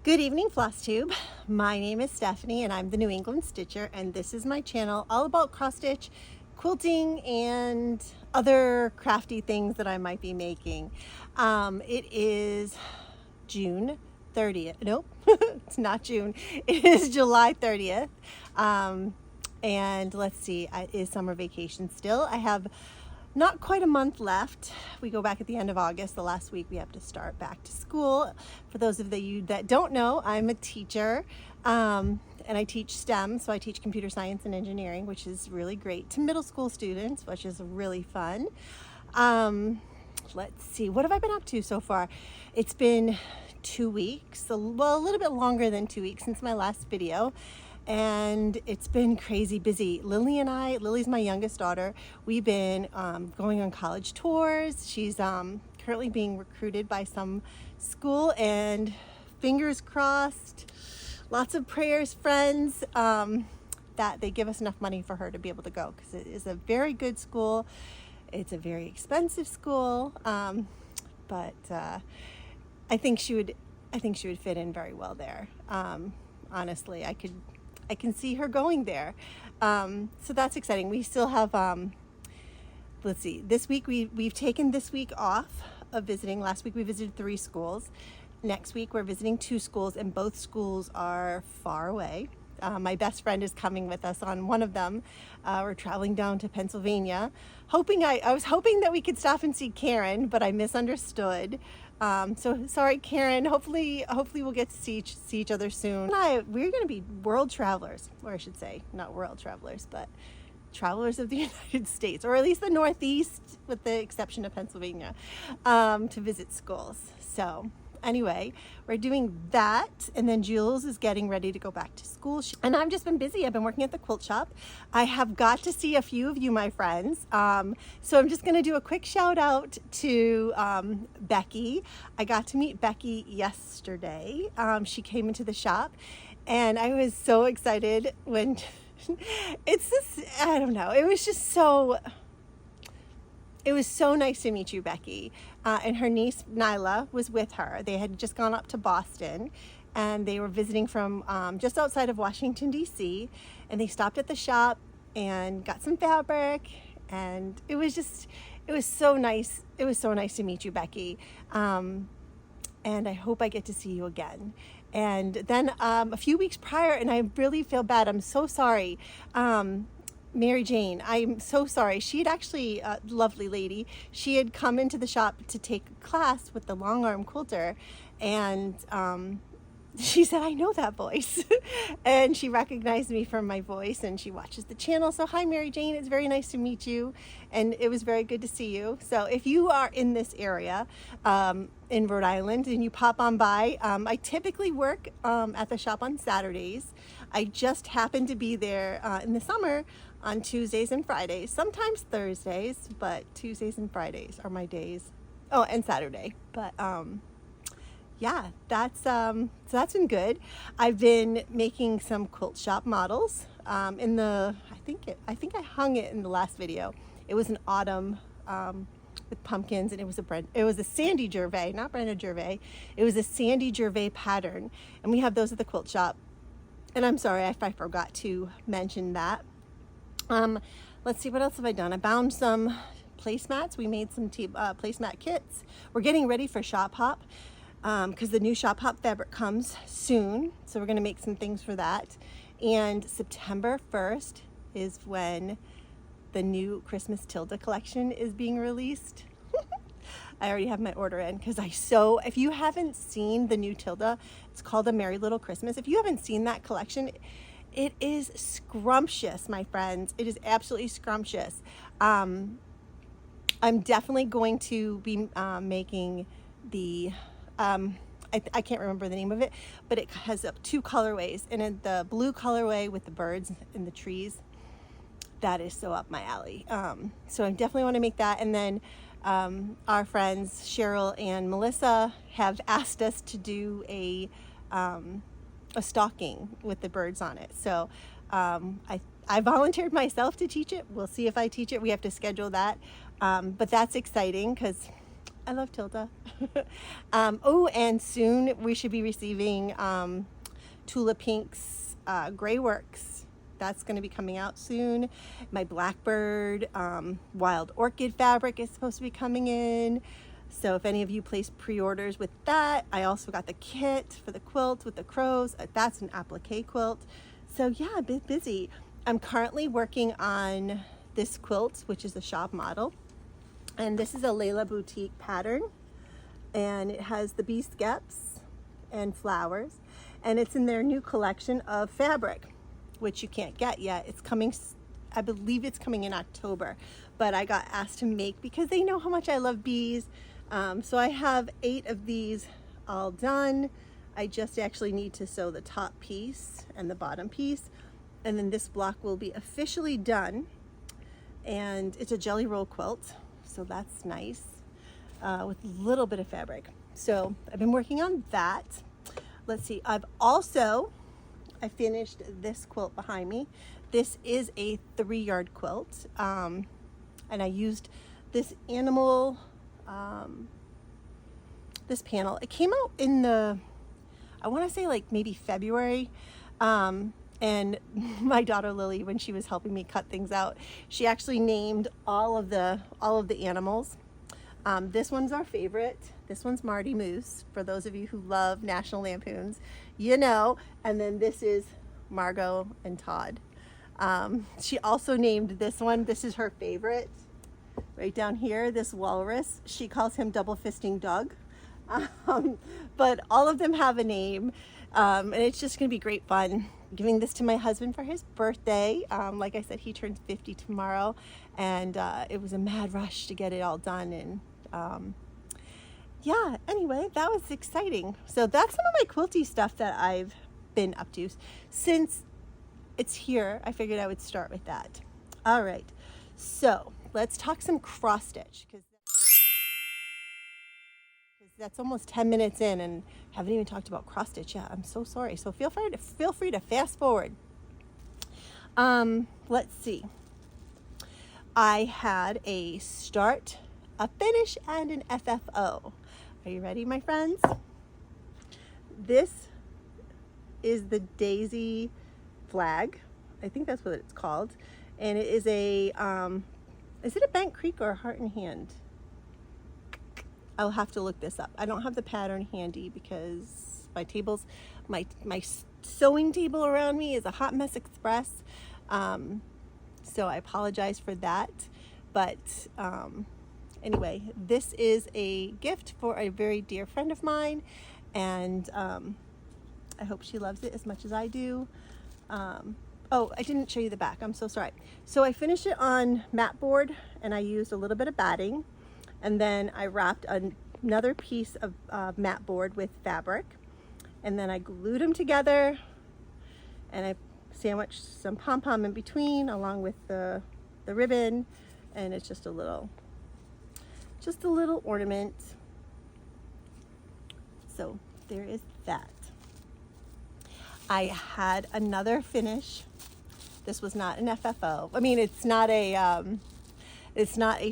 Good evening, FlossTube. My name is Stephanie and I'm the New England Stitcher, and this is my channel all about cross stitch, quilting, and other crafty things that I might be making. It is June 30th. Nope, it's not June. It is July 30th. And let's see, it is summer vacation still. I have not quite a month left. We go back at the end of August. The last week we have to start back to school. For those of you that don't know, I'm a teacher and I teach STEM. So I teach computer science and engineering, which is really great, to middle school students, which is really fun. Let's see, what have I been up to so far? It's been 2 weeks, well, a little bit longer than 2 weeks since my last video. And it's been crazy busy. Lily's my youngest daughter. We've been going on college tours. She's currently being recruited by some school, and fingers crossed, lots of prayers, friends, that they give us enough money for her to be able to go, because it is a very good school. It's a very expensive school, but I think she would fit in very well there. Honestly, I can see her going there. So that's exciting. We still have, let's see, this week we've taken this week off of visiting. Last week we visited 3 schools. Next week we're visiting 2 schools, and both schools are far away. My best friend is coming with us on one of them. We're traveling down to Pennsylvania. I was hoping that we could stop and see Karen, but I misunderstood. So sorry, Karen. Hopefully we'll get to see each other soon. We're going to be world travelers, or I should say, not world travelers, but travelers of the United States, or at least the Northeast, with the exception of Pennsylvania, to visit schools. So anyway, we're doing that, and then Jules is getting ready to go back to school. And I've just been busy. I've been working at the quilt shop. I have got to see a few of you, my friends. So I'm just going to do a quick shout out to Becky. I got to meet Becky yesterday. She came into the shop, and I was so excited when I don't know, it was so nice to meet you, Becky. And her niece, Nyla, was with her. They had just gone up to Boston, and they were visiting from just outside of Washington, D.C., and they stopped at the shop and got some fabric, and it was so nice. It was so nice to meet you, Becky. And I hope I get to see you again. And then a few weeks prior, and I really feel bad, I'm so sorry, Mary Jane, I'm so sorry. She had actually, a lovely lady, she had come into the shop to take a class with the long arm quilter, and she said, I know that voice. And she recognized me from my voice, and she watches the channel. So hi, Mary Jane, it's very nice to meet you, and it was very good to see you. So if you are in this area, in Rhode Island, and you pop on by, I typically work at the shop on Saturdays. I just happen to be there in the summer on Tuesdays and Fridays, sometimes Thursdays, but Tuesdays and Fridays are my days. Oh, and Saturday. But yeah, so that's been good. I've been making some quilt shop models. I think I hung it in the last video. It was an autumn with pumpkins, and it was a Sandy Gervais, not Brenda Gervais. It was a Sandy Gervais pattern, and we have those at the quilt shop. And I'm sorry if I forgot to mention that. Let's see, what else have I done? I bound some placemats. We made some placemat kits. We're getting ready for shop hop, because the new shop hop fabric comes soon. So we're going to make some things for that. And September 1st is when the new Christmas Tilda collection is being released. I already have my order in, because if you haven't seen the new Tilda, it's called A Merry Little Christmas. If you haven't seen that collection, it is scrumptious, my friends. It is absolutely scrumptious. I'm definitely going to be making the, I can't remember the name of it, but it has 2 colorways. And in the blue colorway with the birds and the trees, that is so up my alley. So I definitely want to make that. And then our friends Cheryl and Melissa have asked us to do a stocking with the birds on it. So I volunteered myself to teach it. We'll see if I teach it. We have to schedule that. But that's exciting, because I love Tilda. Oh, and soon we should be receiving Tula Pink's Gray Works. That's going to be coming out soon. My Blackbird Wild Orchid fabric is supposed to be coming in. So if any of you place pre-orders with that, I also got the kit for the quilt with the crows. That's an applique quilt. So yeah, a bit busy. I'm currently working on this quilt, which is a shop model. And this is a Layla Boutique pattern. And it has the bee skeps and flowers. And it's in their new collection of fabric, which you can't get yet. It's coming, I believe it's coming in October. But I got asked to make because they know how much I love bees. So I have 8 of these all done. I just actually need to sew the top piece and the bottom piece. And then this block will be officially done. And it's a jelly roll quilt, so that's nice, with a little bit of fabric. So I've been working on that. Let's see, I finished this quilt behind me. This is a 3-yard quilt. And I used this animal, this panel. It came out in the, I want to say like maybe February. And my daughter Lily, when she was helping me cut things out, she actually named all of the animals. This one's our favorite. This one's Marty Moose, for those of you who love National Lampoons, you know. And then this is Margot and Todd. She also named this one, this is her favorite, right down here, this walrus. She calls him Double Fisting Doug. But all of them have a name, and it's just gonna be great fun. Giving this to my husband for his birthday. Like I said, he turns 50 tomorrow, and it was a mad rush to get it all done. And yeah, anyway, that was exciting. So that's some of my quilty stuff that I've been up to. Since it's here, I figured I would start with that. All right, so let's talk some cross stitch, because that's almost 10 minutes in and haven't even talked about cross stitch yet. I'm so sorry. So feel free to fast forward. Let's see. I had a start, a finish, and an FFO. Are you ready, my friends? This is the Daisy flag. I think that's what it's called. And it is a, is it a Bent Creek or a Heart in Hand? I'll have to look this up. I don't have the pattern handy because my tables, my sewing table around me is a hot mess express. So I apologize for that. But anyway, this is a gift for a very dear friend of mine, and I hope she loves it as much as I do. Oh, I didn't show you the back. I'm so sorry. So I finished it on mat board, and I used a little bit of batting. And then I wrapped another piece of mat board with fabric, and then I glued them together, and I sandwiched some pom-pom in between along with the ribbon, and it's just a little ornament. So there is that. I had another finish. This was not an FFO. I mean, it's not a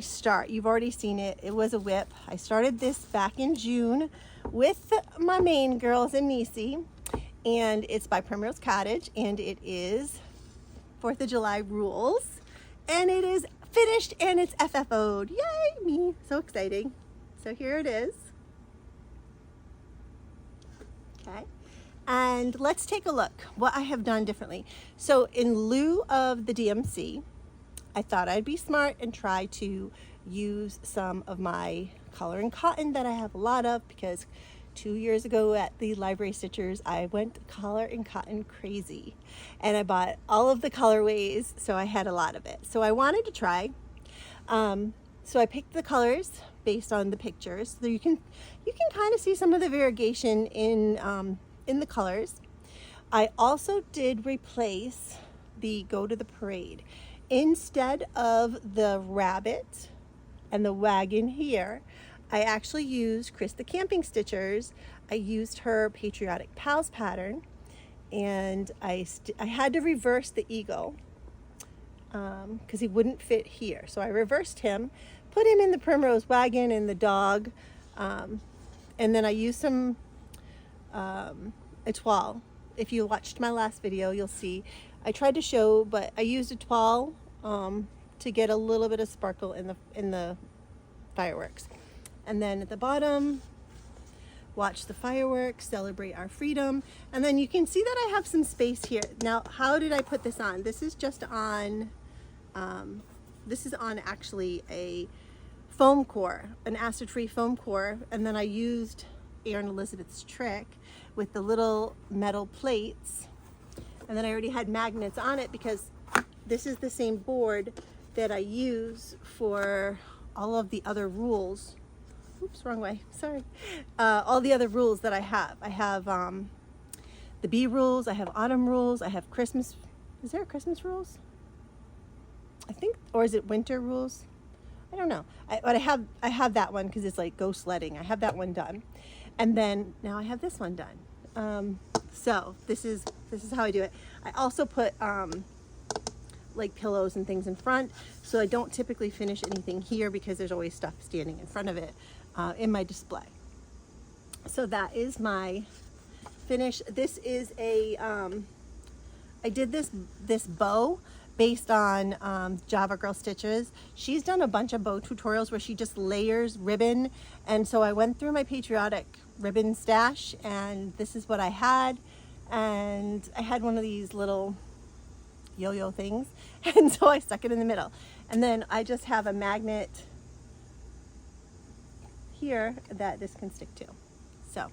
start. You've already seen it. It was a whip. I started this back in June with my main girls in Nisi, and it's by Primrose Cottage, and it is 4th of July rules, and it is finished and it's FFO'd. Yay me, so exciting. So here it is. Okay, and let's take a look what I have done differently. So in lieu of the DMC, I thought I'd be smart and try to use some of my color and cotton that I have a lot of, because 2 years ago at the Library Stitchers, I went color and cotton crazy, and I bought all of the colorways, so I had a lot of it. So I wanted to try. So I picked the colors based on the pictures, so you can kind of see some of the variegation in the colors. I also did replace the Go to the Parade. Instead of the rabbit and the wagon here, I actually used Chris the Camping Stitchers. I used her Patriotic Pals pattern, and I had to reverse the eagle because he wouldn't fit here. So I reversed him, put him in the primrose wagon and the dog And then I used some étoile. If you watched my last video, you'll see I tried to show, but I used étoile to get a little bit of sparkle in the fireworks. And then at the bottom, watch the fireworks, celebrate our freedom. And then you can see that I have some space here. Now, how did I put this on? This is just on, this is on actually a foam core, an acid-free foam core. And then I used Erin Elizabeth's trick with the little metal plates. And then I already had magnets on it because this is the same board that I use for all of the other rules. Oops, wrong way, sorry. All the other rules that I have. I have the bee rules, I have autumn rules, I have Christmas. Is there a Christmas rules? I think, or is it winter rules? I don't know. But I have that one because it's like go sledding. I have that one done. And then now I have this one done. So this is how I do it. I also put like pillows and things in front, so I don't typically finish anything here because there's always stuff standing in front of it in my display. So that is my finish. This is a I did this bow based on Java Girl Stitches. She's done a bunch of bow tutorials where she just layers ribbon, and so I went through my patriotic ribbon stash, and this is what I had. And I had one of these little yo-yo things, and so I stuck it in the middle. And then I just have a magnet here that this can stick to. So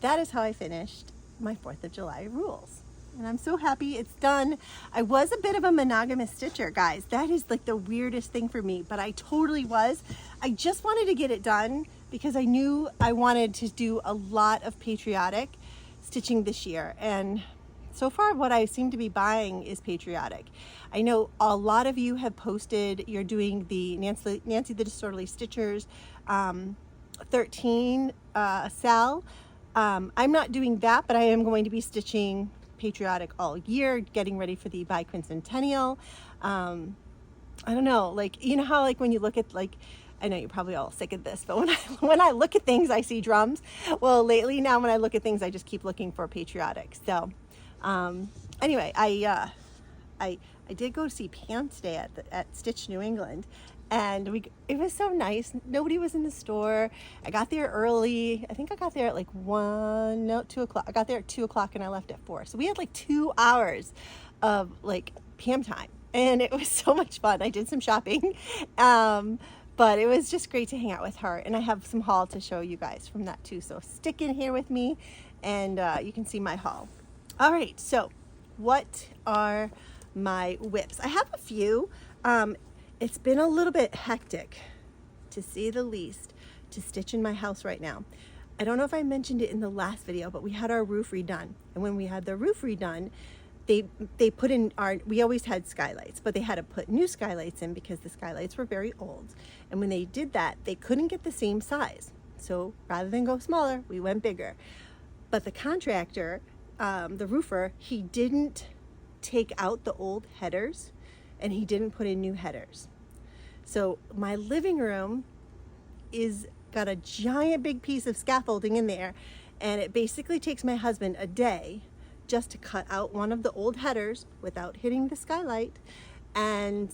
that is how I finished my 4th of July rules. And I'm so happy it's done. I was a bit of a monogamous stitcher, guys. That is like the weirdest thing for me, but I totally was. I just wanted to get it done because I knew I wanted to do a lot of patriotic stitching this year. And so far what I seem to be buying is patriotic. I know a lot of you have posted you're doing the Nancy the Disorderly Stitchers 13 Sal. I'm not doing that, but I am going to be stitching patriotic all year, getting ready for the biquincentennial. I don't know, like, you know how like when you look at, like, I know you're probably all sick of this, but when I look at things, I see drums. Well, lately now when I look at things, I just keep looking for patriotic. So anyway, I did go see Pam today at Stitch New England, and it was so nice. Nobody was in the store. I got there early. I think I got there at like 2 o'clock. I got there at 2 o'clock and I left at 4. So we had like 2 hours of like Pam time, and it was so much fun. I did some shopping, but it was just great to hang out with her. And I have some haul to show you guys from that too. So stick in here with me, and you can see my haul. All right, so what are my whips? I have a few. It's been a little bit hectic, to say the least, to stitch in my house right now. I don't know if I mentioned it in the last video, but we had our roof redone. And when we had the roof redone, they put in we always had skylights, but they had to put new skylights in because the skylights were very old. And when they did that, they couldn't get the same size. So rather than go smaller, we went bigger. But the contractor, the roofer, he didn't take out the old headers, and he didn't put in new headers. So my living room got a giant big piece of scaffolding in there, and it basically takes my husband a day just to cut out one of the old headers without hitting the skylight and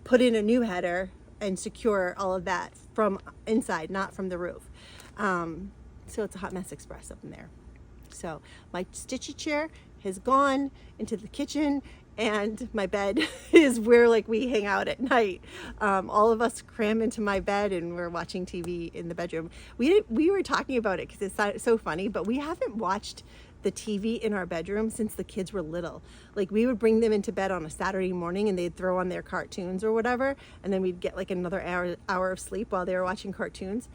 put in a new header and secure all of that from inside, not from the roof. So it's a hot mess express up in there. So my stitchy chair has gone into the kitchen, and my bed is where like we hang out at night. All of us cram into my bed and we're watching TV in the bedroom. We were talking about it because it's so funny, but we haven't watched the TV in our bedroom since the kids were little. Like, we would bring them into bed on a Saturday morning and they'd throw on their cartoons or whatever, and then we'd get like another hour of sleep while they were watching cartoons.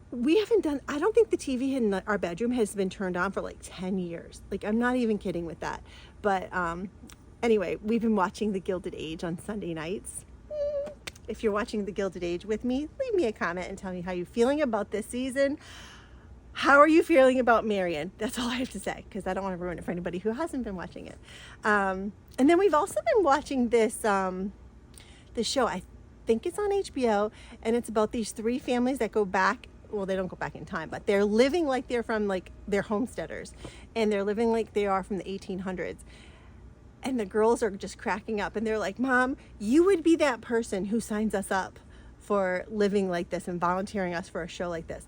We haven't done, I don't think the TV in our bedroom has been turned on for like 10 years. Like, I'm not even kidding with that. But anyway, we've been watching The Gilded Age on Sunday nights. If you're watching The Gilded Age with me, leave me a comment and tell me how you're feeling about this season. How are you feeling about Marion? That's all I have to say, because I don't want to ruin it for anybody who hasn't been watching it. And then we've also been watching this show. think it's on HBO, and it's about these 3 families that go back. Well, they don't go back in time, but they're living like they're from, like, they're homesteaders, and they're living like they are from the 1800s. And the girls are just cracking up, and they're like, Mom, you would be that person who signs us up for living like this and volunteering us for a show like this.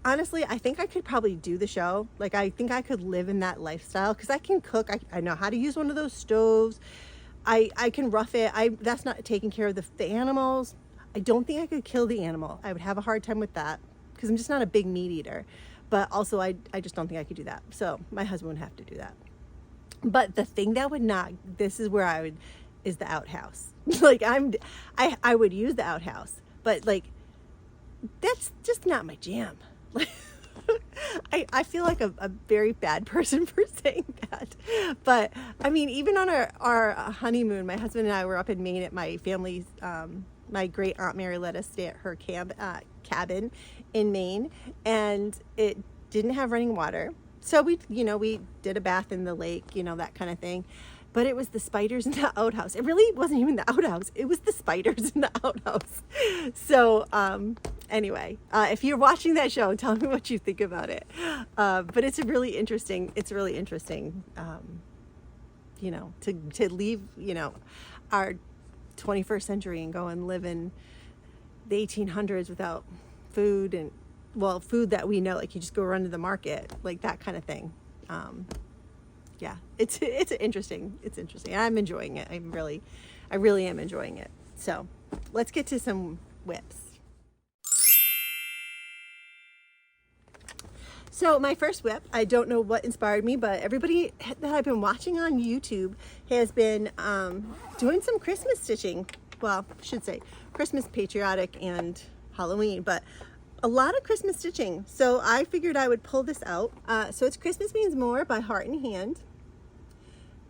Honestly, I think I could probably do the show. Like, I think I could live in that lifestyle, because I can cook. I know how to use one of those stoves. I can rough it. That's not taking care of the animals. I don't think I could kill the animal. I would have a hard time with that, because I'm just not a big meat eater. But also, I just don't think I could do that. So my husband would have to do that. But the thing that would not, this is where I would, is the outhouse. Like, I would use the outhouse, but like, that's just not my jam. I feel like a very bad person for saying that. But I mean, even on our honeymoon, my husband and I were up in Maine at my family's, my great aunt Mary let us stay at her cabin in Maine, and it didn't have running water. So we did a bath in the lake, that kind of thing. But it was the spiders in the outhouse. It really wasn't even the outhouse. It was the spiders in the outhouse. So anyway, if you're watching that show, tell me what you think about it. But it's really interesting. To leave, our 21st century and go and live in the 1800s without food, and food that we know, like you just go run to the market, like that kind of thing. Yeah, it's interesting. It's interesting. I'm enjoying it. I really am enjoying it. So let's get to some whips. So my first whip, I don't know what inspired me, but everybody that I've been watching on YouTube has been doing some Christmas stitching. Well, I should say Christmas, patriotic, and Halloween, but a lot of Christmas stitching. So I figured I would pull this out. So it's Christmas Means More by Heart and Hand.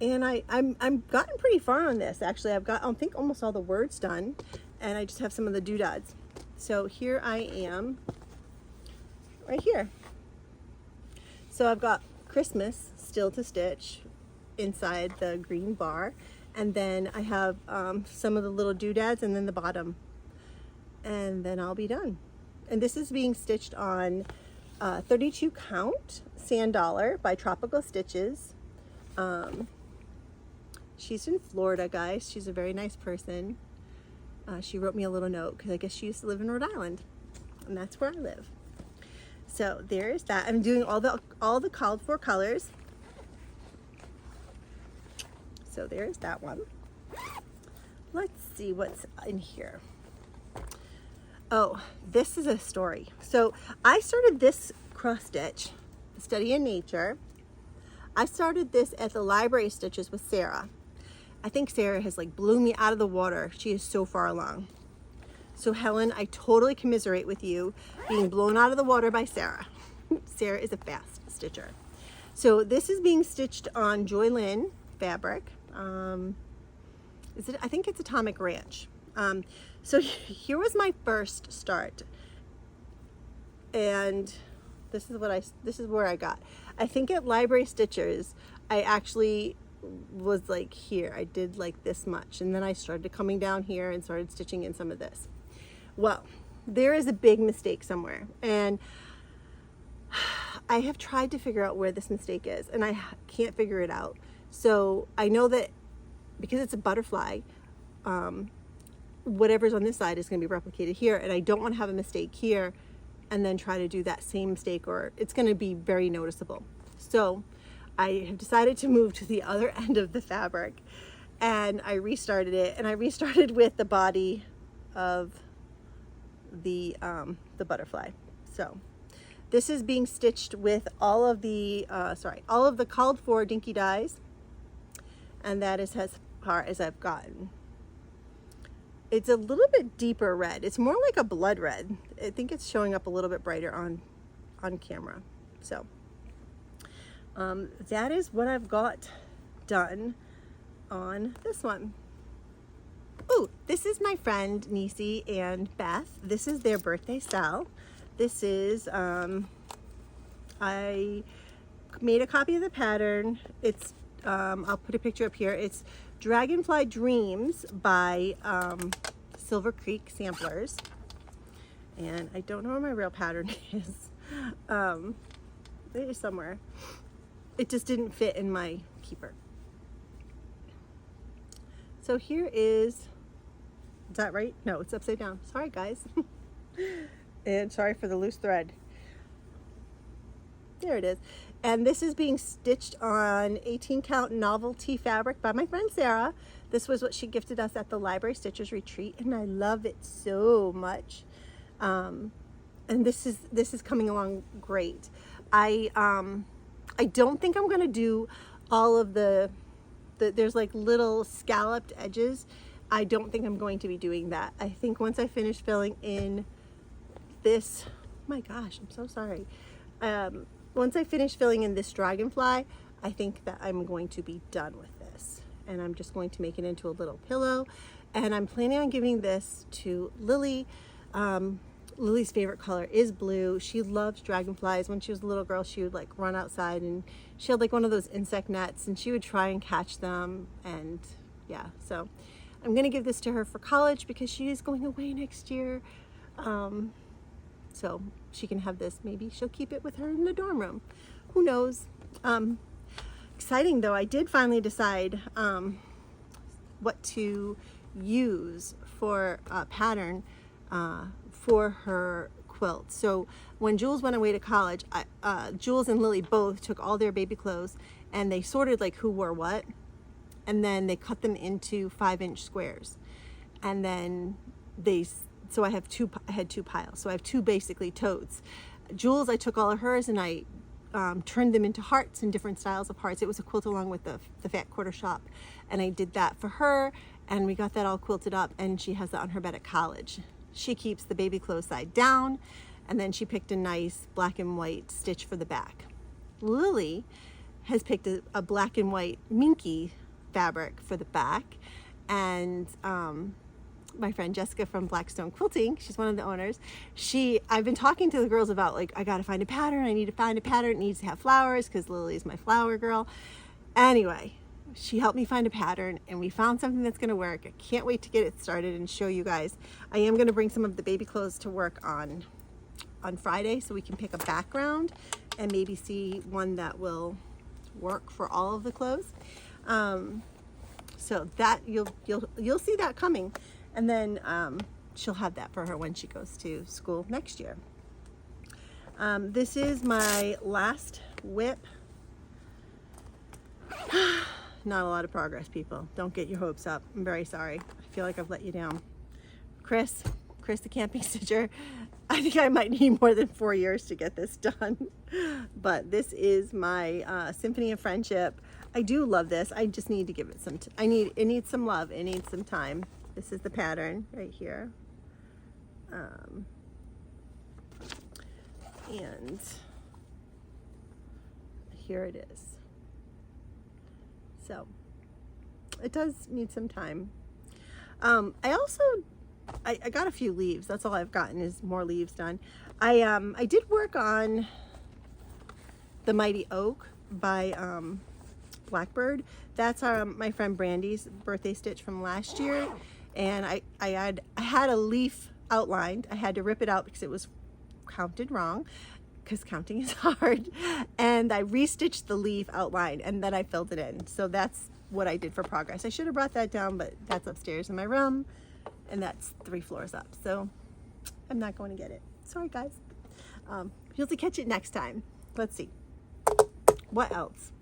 And I'm gotten pretty far on this, actually. I've got, I think, almost all the words done, and I just have some of the doodads. So here I am, right here. So I've got Christmas still to stitch inside the green bar, and then I have some of the little doodads, and then the bottom, and then I'll be done. And this is being stitched on 32 count Sand Dollar by Tropical Stitches. She's in Florida, guys. She's a very nice person. She wrote me a little note because I guess she used to live in Rhode Island, and that's where I live. So there is that. I'm doing all the called for colors. So there's that one. Let's see what's in here. Oh, this is a story. So I started this cross stitch, Study in Nature. I started this at the Library Stitches with Sarah. I think Sarah has like blew me out of the water. She is so far along. So Helen, I totally commiserate with you being blown out of the water by Sarah. Sarah is a fast stitcher. So this is being stitched on Joy Lynn fabric. I think it's Atomic Ranch. So here was my first start, and this is where I got. I think at Library Stitchers, I actually was like here. I did like this much, and then I started coming down here and started stitching in some of this. Well, there is a big mistake somewhere, and I have tried to figure out where this mistake is, and I can't figure it out. So I know that because it's a butterfly, whatever's on this side is going to be replicated here, and I don't want to have a mistake here and then try to do that same mistake, or it's going to be very noticeable. So I have decided to move to the other end of the fabric, and I restarted it, and I restarted with the body of the butterfly. So this is being stitched with all of the called for dinky dyes, and that is as far as I've gotten. It's a little bit deeper red. It's more like a blood red. I think it's showing up a little bit brighter on camera. So that is what I've got done on this one. Oh, this is my friend Nisi and Beth. This is their birthday sale. This is, I made a copy of the pattern. It's, I'll put a picture up here. It's Dragonfly Dreams by Silver Creek samplers. And I don't know where my real pattern is. It is somewhere. It just didn't fit in my keeper. So here is that right? No, it's upside down. Sorry guys. And sorry for the loose thread. There it is. And this is being stitched on 18 count novelty fabric by my friend Sarah. This was what she gifted us at the Library Stitchers Retreat, and I love it so much. And this is coming along great. I don't think I'm gonna do all of there's like little scalloped edges. I don't think I'm going to be doing that. I think once I finish filling in this, oh my gosh, I'm so sorry. Once I finish filling in this dragonfly, I think that I'm going to be done with this. And I'm just going to make it into a little pillow. And I'm planning on giving this to Lily. Lily's favorite color is blue. She loves dragonflies. When she was a little girl, she would like run outside and she had like one of those insect nets and she would try and catch them. And yeah, so I'm gonna give this to her for college because she is going away next year. So she can have this. Maybe she'll keep it with her in the dorm room. Who knows? Exciting though, I did finally decide what to use for a pattern for her quilt. So when Jules went away to college, Jules and Lily both took all their baby clothes and they sorted like who wore what, and then they cut them into 5-inch squares. And then so I had two piles. So I have two basically totes. Jules, I took all of hers and I turned them into hearts and different styles of hearts. It was a quilt along with the Fat Quarter Shop, and I did that for her, and we got that all quilted up, and she has that on her bed at college. She keeps the baby clothes side down, and then she picked a nice black and white stitch for the back. Lily has picked a black and white minky fabric for the back, and my friend Jessica from Blackstone Quilting, she's one of the owners, I've been talking to the girls about like, I gotta find a pattern, I need to find a pattern, it needs to have flowers because Lily's my flower girl. Anyway, she helped me find a pattern and we found something that's gonna work. I can't wait to get it started and show you guys. I am gonna bring some of the baby clothes to work on Friday so we can pick a background and maybe see one that will work for all of the clothes. So that you'll see that coming. And then she'll have that for her when she goes to school next year. This is my last whip. Not a lot of progress, people. Don't get your hopes up. I'm very sorry. I feel like I've let you down. Chris the camping stitcher, I think I might need more than 4 years to get this done. But this is my Symphony of Friendship. I do love this. I just need to give it some, it needs some love. It needs some time. This is the pattern right here. And here it is. So it does need some time. I got a few leaves. That's all I've gotten is more leaves done. I did work on the Mighty Oak by Blackbird. That's my friend Brandy's birthday stitch from last year. And I had a leaf outlined. I had to rip it out because it was counted wrong, because counting is hard. And I restitched the leaf outline and then I filled it in. So that's what I did for progress. I should have brought that down, but that's upstairs in my room and that's 3 floors up. So I'm not going to get it. Sorry guys. You'll have to catch it next time. Let's see. What else?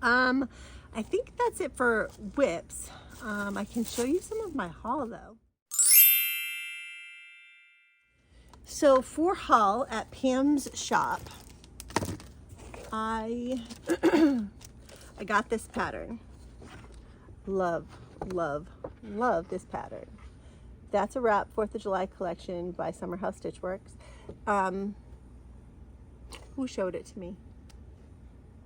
I think that's it for whips. I can show you some of my haul though. So for haul at Pam's shop, I got this pattern. Love this pattern. That's a wrap 4th of July collection by Summer House Stitchworks. Who showed it to me?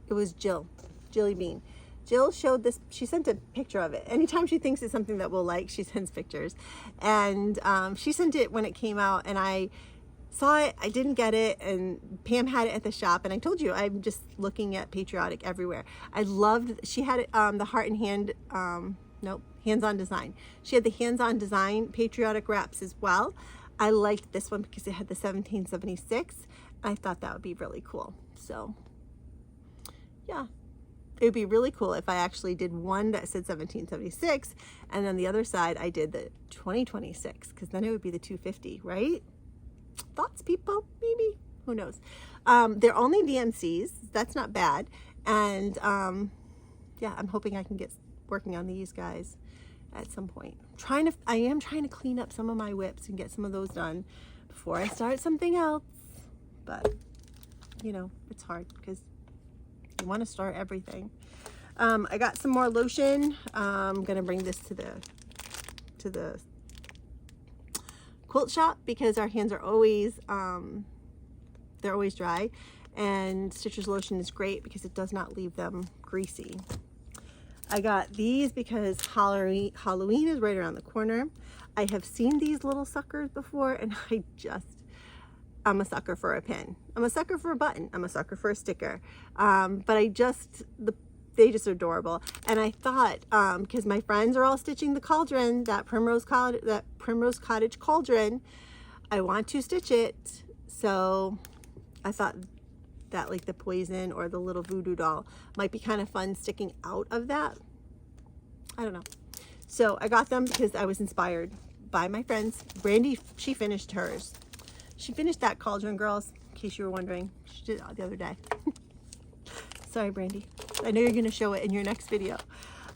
It was Jilly Bean. Jill showed this, she sent a picture of it. Anytime she thinks it's something that we'll like, she sends pictures. And she sent it when it came out and I saw it, I didn't get it, and Pam had it at the shop, and I told you, I'm just looking at patriotic everywhere. I loved, she had it, the heart and hand Nope, hands-on design. She had the hands-on design patriotic wraps as well. I liked this one because it had the 1776. I thought that would be really cool. So yeah, it would be really cool if I actually did one that said 1776 and then the other side I did the 2026, because then it would be the 250, right? Thoughts, people? Maybe, who knows? They're only DMCs. That's not bad. And yeah, I'm hoping I can get working on these guys at some point. I am trying to clean up some of my whips and get some of those done before I start something else. But you know, it's hard because you want to start everything. I got some more lotion. I'm gonna bring this to the quilt shop because our hands are always they're always dry, and Stitcher's lotion is great because it does not leave them greasy. I got these because Halloween is right around the corner. I have seen these little suckers before, and I'm a sucker for a pin. I'm a sucker for a button. I'm a sucker for a sticker. But they just are adorable. And I thought, because my friends are all stitching the cauldron, that Primrose Cottage cauldron, I want to stitch it. So I thought that like the poison or the little voodoo doll might be kind of fun sticking out of that. I don't know. So I got them because I was inspired by my friends. Brandy, she finished hers. She finished that cauldron, girls, in case you were wondering. She did it the other day. Sorry, Brandy. I know you're going to show it in your next video.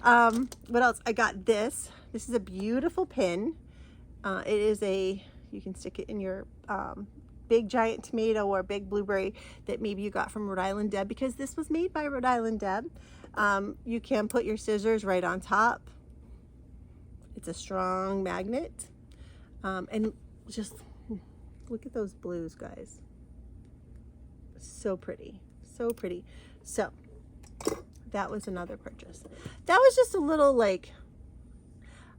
What else? I got this. This is a beautiful pin. It is you can stick it in your big giant tomato or big blueberry that maybe you got from Rhode Island Deb, because this was made by Rhode Island Deb. You can put your scissors right on top. It's a strong magnet. And just look at those blues, guys. So pretty, so pretty. So that was another purchase. That was just a little like,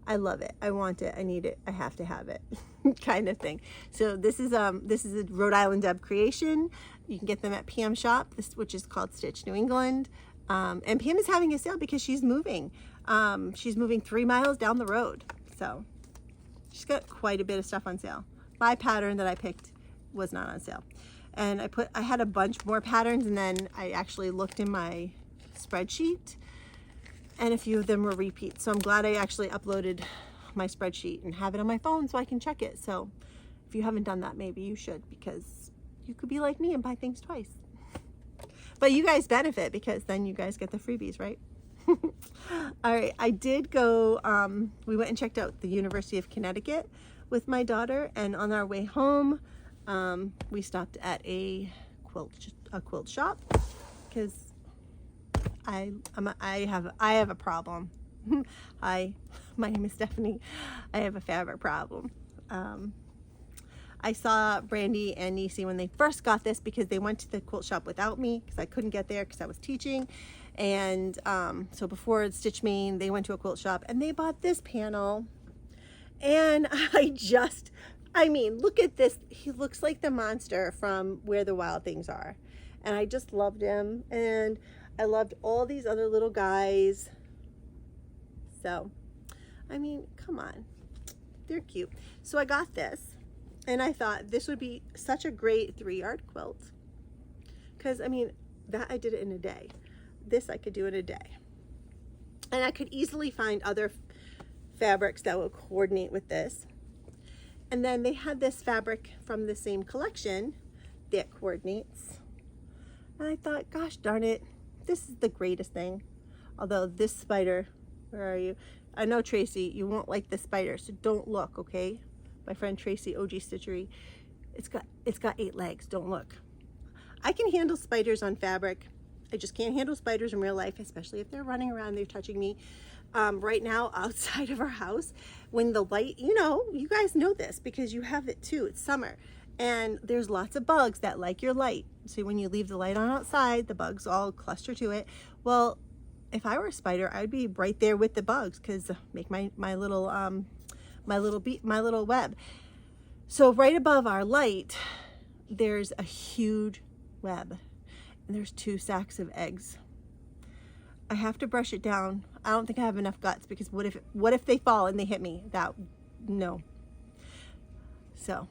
I love it, I want it, I need it, I have to have it kind of thing. So this is a Rhode Island Deb creation. You can get them at PM shop, which is called Stitch New England. And PM is having a sale because she's moving. She's moving 3 miles down the road. So she's got quite a bit of stuff on sale. My pattern that I picked was not on sale. And I had a bunch more patterns, and then I actually looked in my spreadsheet and a few of them were repeats. So I'm glad I actually uploaded my spreadsheet and have it on my phone so I can check it. So if you haven't done that, maybe you should, because you could be like me and buy things twice. But you guys benefit because then you guys get the freebies, right? All right, I did go, we went and checked out the University of Connecticut with my daughter, and on our way home, we stopped at a quilt shop because I have a problem. Hi, my name is Stephanie. I have a fabric problem. I saw Brandy and Nisi when they first got this because they went to the quilt shop without me because I couldn't get there because I was teaching. And so before Stitch Maine, they went to a quilt shop and they bought this panel. And I mean, look at this. He looks like the monster from Where the Wild Things Are. And I just loved him. And I loved all these other little guys. So, I mean, come on. They're cute. So I got this. And I thought this would be such a great 3-yard quilt. Because, I mean, that I did it in a day. This I could do in a day. And I could easily find other fabrics that would coordinate with this. And then they had this fabric from the same collection that coordinates. And I thought, gosh darn it, this is the greatest thing. Although this spider, where are you? I know, Tracy, you won't like this spider, so don't look, okay? My friend Tracy, OG Stitchery, it's got 8 legs, don't look. I can handle spiders on fabric. I just can't handle spiders in real life, especially if they're running around, they're touching me. Right now, outside of our house, when the light, you know, you guys know this because you have it too, it's summer. And there's lots of bugs that like your light. So when you leave the light on outside, the bugs all cluster to it. Well, if I were a spider, I'd be right there with the bugs because make my little web. So right above our light, there's a huge web. And there's 2 sacks of eggs. I have to brush it down. I don't think I have enough guts, because what if they fall and they hit me? No. So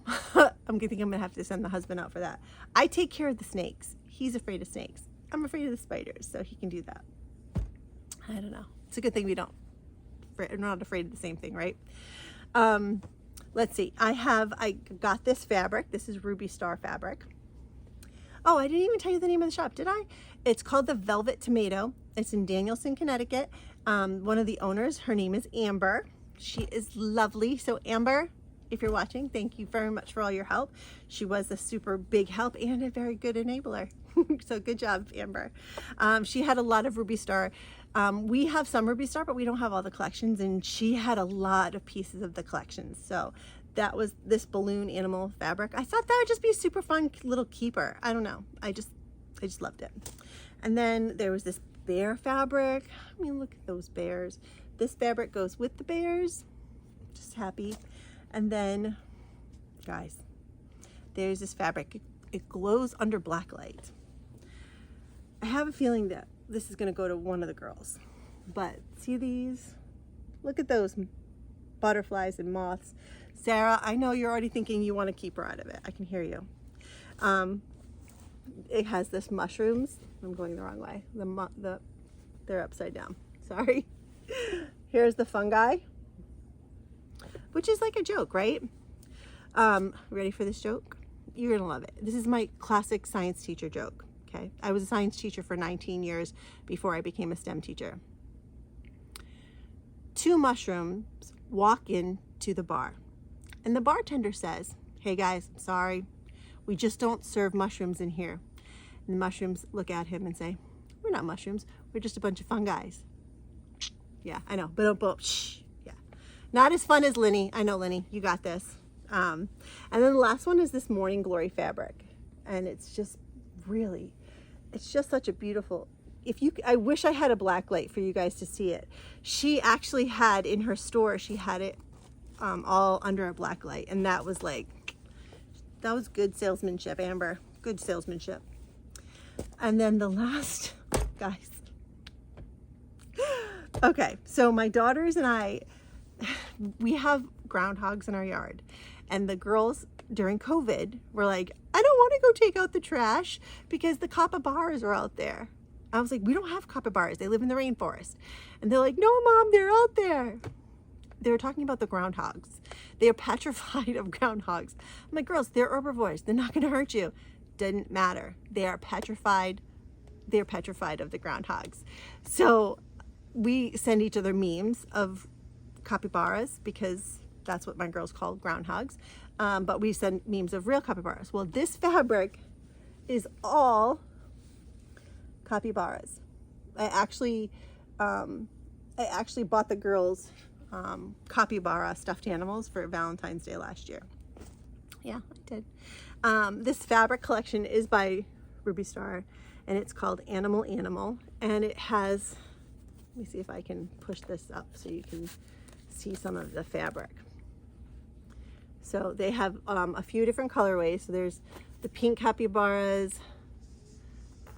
I'm gonna have to send the husband out for that. I take care of the snakes. He's afraid of snakes. I'm afraid of the spiders, so he can do that. I don't know. It's a good thing we're not afraid of the same thing, right? Let's see. I got this fabric. This is Ruby Star fabric. Oh, I didn't even tell you the name of the shop, did I? It's called the Velvet Tomato. It's in Danielson, Connecticut. One of the owners, her name is Amber. She is lovely. So Amber, if you're watching, thank you very much for all your help. She was a super big help and a very good enabler. So good job, Amber. She had a lot of Ruby Star. We have some Ruby Star, but we don't have all the collections, and she had a lot of pieces of the collections. So that was this balloon animal fabric. I thought that would just be a super fun little keeper. I don't know. I just loved it. And then there was this bear fabric. I mean, look at those bears. This fabric goes with the bears. Just happy. And then, guys, there's this fabric. It glows under black light. I have a feeling that this is going to go to one of the girls. But see these? Look at those butterflies and moths. Sarah, I know you're already thinking you want to keep her out of it. I can hear you. It has this mushrooms. I'm going the wrong way. They're upside down. Sorry. Here's the fungi, which is like a joke, right? Ready for this joke? You're gonna love it. This is my classic science teacher joke, okay? I was a science teacher for 19 years before I became a STEM teacher. 2 mushrooms walk into the bar, and the bartender says, "Hey guys, I'm sorry, we just don't serve mushrooms in here." And the mushrooms look at him and say, "We're not mushrooms, we're just a bunch of fungi." Yeah, I know, but shh. Yeah, not as fun as Linny. I know, Linny, you got this. And then the last one is this Morning Glory fabric, and it's just such a beautiful. I wish I had a black light for you guys to see it. She actually had in her store, she had it all under a black light, and that was good salesmanship, Amber. Good salesmanship. And then the last, guys. Okay, so my daughters and I, we have groundhogs in our yard, and the girls during COVID were like, "I don't want to go take out the trash because the capybaras are out there." I was like, "We don't have capybaras. They live in the rainforest." And they're like, "No, Mom, they're out there." They were talking about the groundhogs. They are petrified of groundhogs. I'm like, "Girls, they're herbivores. They're not going to hurt you." Didn't matter. They are petrified. They're petrified of the groundhogs. So we send each other memes of capybaras because that's what my girls call groundhogs. But we send memes of real capybaras. Well, this fabric is all capybaras. I actually bought the girls capybara stuffed animals for Valentine's Day last year. Yeah, I did. This fabric collection is by Ruby Star, and it's called Animal, and it has, let me see if I can push this up so you can see some of the fabric. So they have a few different colorways. So there's the pink capybaras,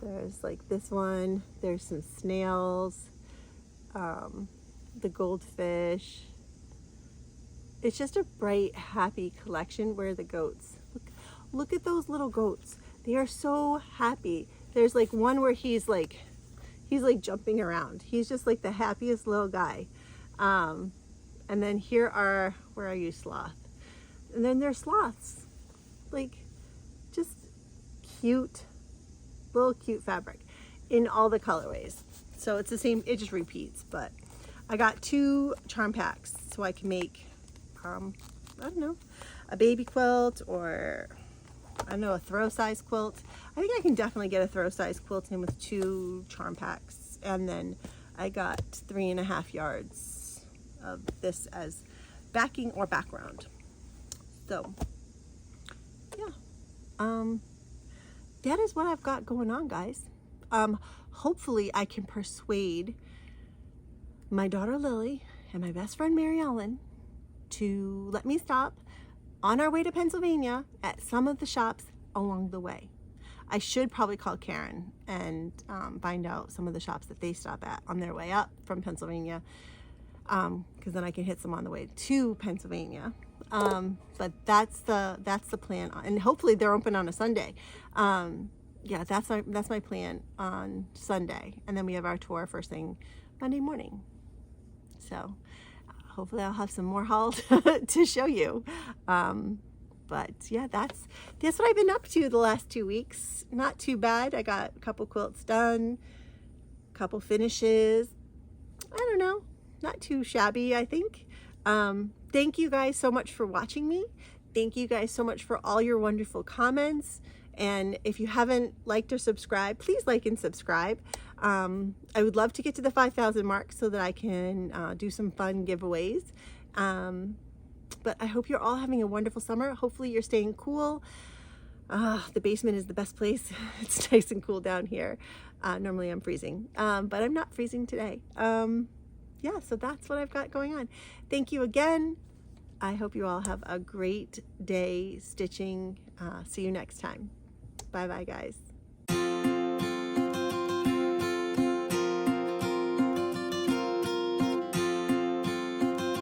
there's like this one, there's some snails, the goldfish. It's just a bright, happy collection. Where are the goats? Look at those little goats. They are so happy. There's like one where he's like jumping around. He's just like the happiest little guy. And then here are, where are you, sloth? And then there's sloths. Like, just cute, little cute fabric in all the colorways. So it's the same, it just repeats. But I got 2 charm packs so I can make, I don't know, a baby quilt, or I don't know, a throw size quilt. I think I can definitely get a throw size quilt in with 2 charm packs. And then I got 3.5 yards of this as backing or background. So yeah, that is what I've got going on, guys. Hopefully I can persuade my daughter Lily and my best friend Mary Ellen to let me stop on our way to Pennsylvania at some of the shops along the way. I should probably call Karen and find out some of the shops that they stop at on their way up from Pennsylvania, because then I can hit some on the way to Pennsylvania. But that's the plan, and hopefully they're open on a Sunday. Yeah, that's my plan on Sunday, and then we have our tour first thing Monday morning. So hopefully I'll have some more hauls to show you. But yeah, that's what I've been up to the last 2 weeks. Not too bad. I got a couple quilts done, a couple finishes. I don't know, not too shabby, I think. Thank you guys so much for watching me. Thank you guys so much for all your wonderful comments. And if you haven't liked or subscribed, please like and subscribe. I would love to get to the 5,000 mark so that I can do some fun giveaways. But I hope you're all having a wonderful summer. Hopefully you're staying cool. The basement is the best place. It's nice and cool down here. Normally I'm freezing, but I'm not freezing today. Yeah, so that's what I've got going on. Thank you again. I hope you all have a great day stitching. See you next time. Bye-bye, guys.